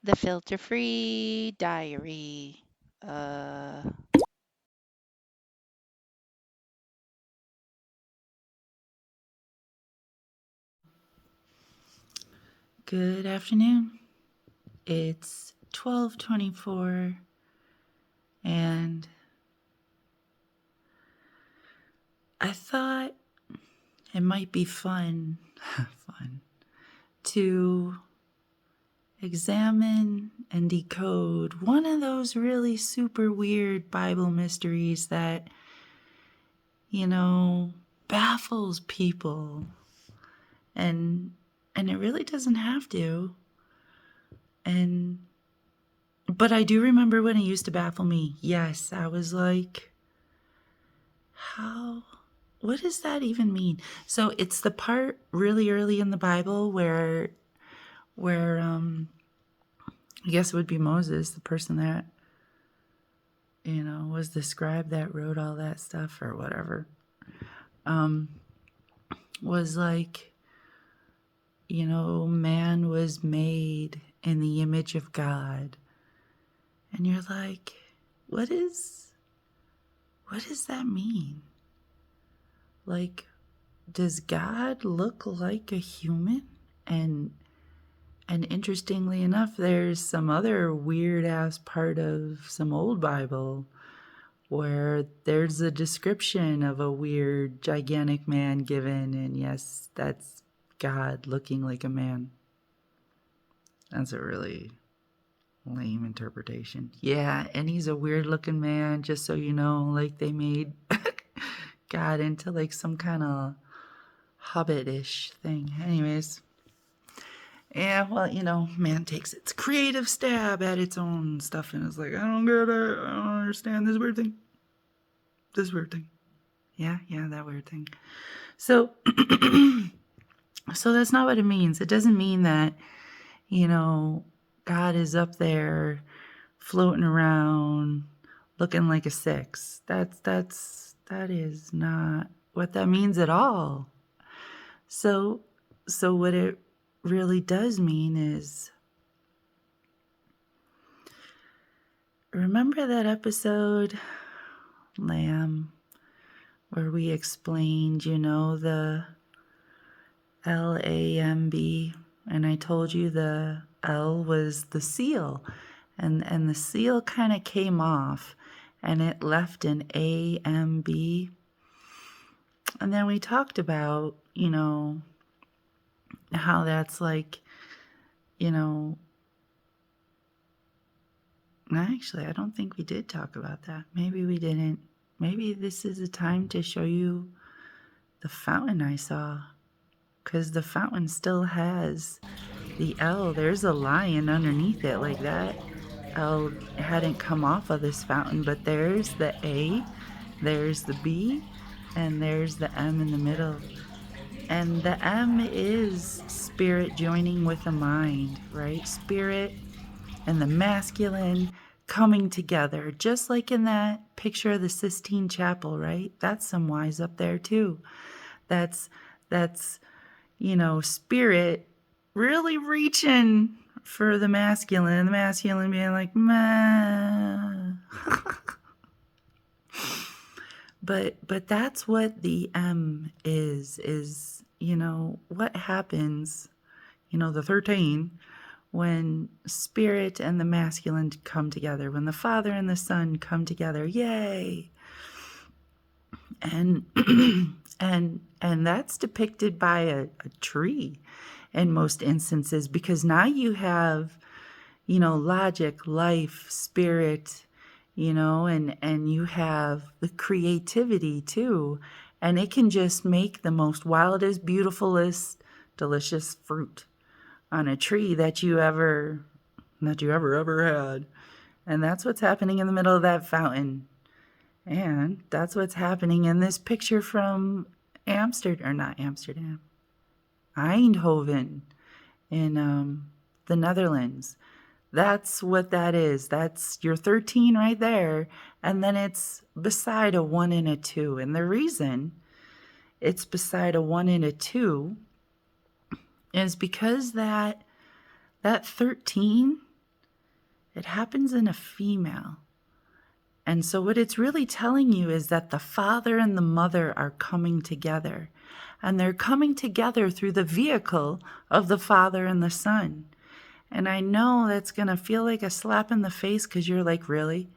The Filter Free Diary. Uh, Good afternoon. It's 12:24 and I thought it might be fun to examine and decode one of those really super weird Bible mysteries that, baffles people. And it really doesn't have to. But I do remember when it used to baffle me. Yes, I was like, what does that even mean? So it's the part really early in the Bible where I guess it would be Moses, the person that was the scribe that wrote all that stuff or whatever. Was like, man was made in the image of God. And you're like, what does that mean? Like, does God look like a human? And interestingly enough, there's some other weird ass part of some old Bible where there's a description of a weird gigantic man given, and yes, that's God looking like a man. That's a really lame interpretation. Yeah, and he's a weird looking man, just so you know, like they made God into like some kind of hobbit-ish thing. Anyways. Yeah, well, man takes its creative stab at its own stuff and is like, I don't get it. I don't understand this weird thing. This weird thing. Yeah, that weird thing. So, so that's not what it means. It doesn't mean that, God is up there floating around looking like a six. That is not what that means at all. So what it really does mean is, remember that episode, Lamb, where we explained, the LAMB, and I told you the L was the seal, and the seal kind of came off, and it left an AMB. And then we talked about, how that's like, actually, I don't think we did talk about that. Maybe we didn't. Maybe this is a time to show you the fountain I saw, because the fountain still has the L. There's a lion underneath it, like that L hadn't come off of this fountain, but there's the A, there's the B, and there's the M in the middle. And the M is spirit joining with the mind, right? Spirit and the masculine coming together, just like in that picture of the Sistine Chapel, right? That's some wise up there too. That's spirit really reaching for the masculine, and the masculine being like, meh. But that's what the M is, what happens, the 13, when spirit and the masculine come together, when the Father and the Son come together. Yay! And and that's depicted by a tree in most instances, because now you have, logic, life, spirit, and you have the creativity too, and it can just make the most wildest, beautifulest, delicious fruit on a tree that you ever had. And that's what's happening in the middle of that fountain. And that's what's happening in this picture from Amsterdam, or not Amsterdam, Eindhoven in the Netherlands. That's what that is. That's your 13 right there. And then it's beside a 1 and a 2. And the reason it's beside a 1 and a 2 is because that 13 it happens in a female. And so what it's really telling you is that the father and the mother are coming together. And they're coming together through the vehicle of the father and the son. And I know that's going to feel like a slap in the face because you're like, really?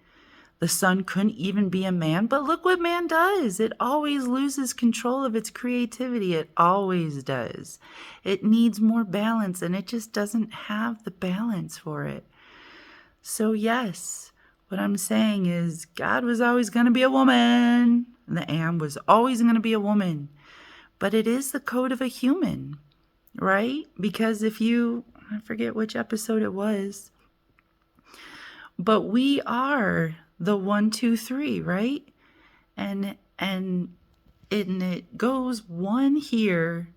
The son couldn't even be a man? But look what man does. It always loses control of its creativity. It always does. It needs more balance, and it just doesn't have the balance for it. So yes, what I'm saying is God was always going to be a woman, and the Am was always going to be a woman. But it is the code of a human, right? Because if you, I forget which episode it was, but we are the 1, 2, 3, right? And it goes 1 here,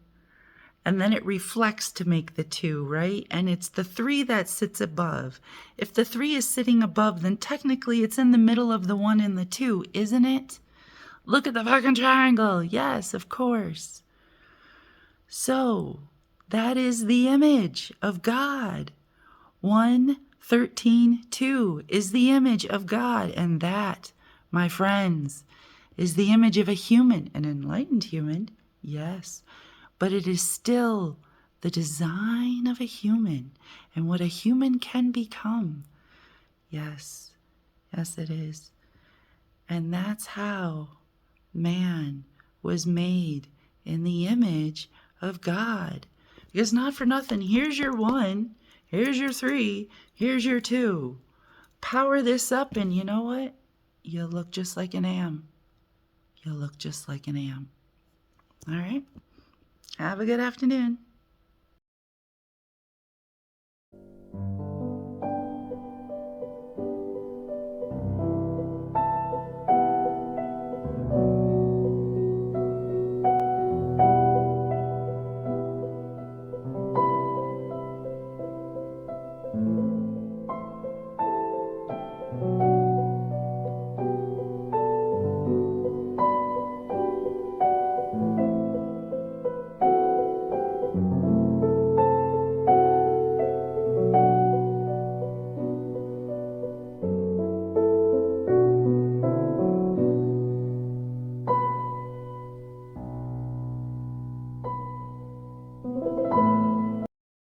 and then it reflects to make the 2, right? And it's the 3 that sits above. If the 3 is sitting above, then technically it's in the middle of the 1 and the 2, isn't it? Look at the fucking triangle. Yes, of course. So that is the image of God. 1, 13, 2 is the image of God. And that, my friends, is the image of a human, an enlightened human, yes. But it is still the design of a human and what a human can become. Yes, yes, it is. And that's how man was made in the image of God. Because not for nothing, here's your 1, here's your 3, here's your 2. Power this up, and you know what? You'll look just like an Am. You'll look just like an Am. All right? Have a good afternoon.